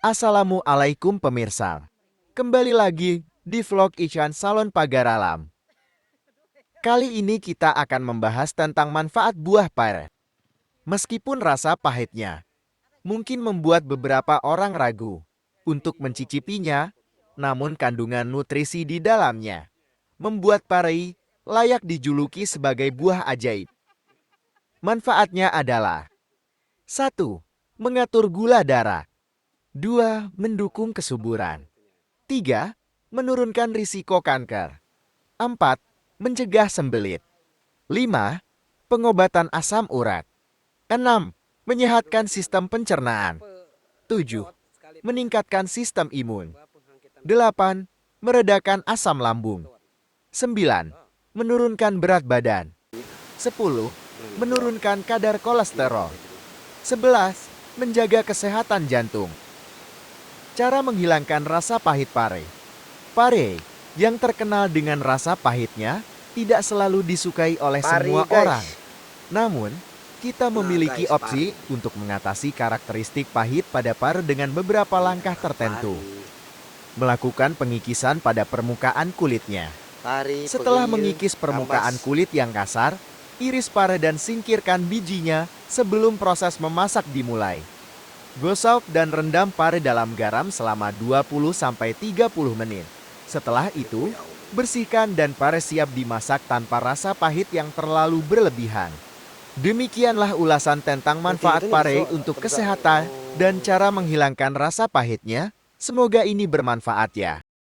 Assalamualaikum pemirsa. Kembali lagi di vlog Ican Salon Pagar Alam. Kali ini kita akan membahas tentang manfaat buah pare. Meskipun rasa pahitnya mungkin membuat beberapa orang ragu untuk mencicipinya, namun kandungan nutrisi di dalamnya membuat pare layak dijuluki sebagai buah ajaib. Manfaatnya adalah 1. Mengatur gula darah. 2. Mendukung kesuburan. 3. Menurunkan risiko kanker. 4. Mencegah sembelit. 5. Pengobatan asam urat. 6. Menyehatkan sistem pencernaan. 7. Meningkatkan sistem imun. 8. Meredakan asam lambung. 9. Menurunkan berat badan. 10. Menurunkan kadar kolesterol. 11. Menjaga kesehatan jantung. Cara menghilangkan rasa pahit pare. Pare yang terkenal dengan rasa pahitnya tidak selalu disukai oleh semua orang. Namun, kita memiliki opsi untuk mengatasi karakteristik pahit pada pare dengan beberapa langkah tertentu. Melakukan pengikisan pada permukaan kulitnya. Setelah mengikis permukaan kulit yang kasar, iris pare dan singkirkan bijinya sebelum proses memasak dimulai. Gosok dan rendam pare dalam garam selama 20-30 menit. Setelah itu, bersihkan dan pare siap dimasak tanpa rasa pahit yang terlalu berlebihan. Demikianlah ulasan tentang manfaat pare untuk kesehatan dan cara menghilangkan rasa pahitnya. Semoga ini bermanfaat ya.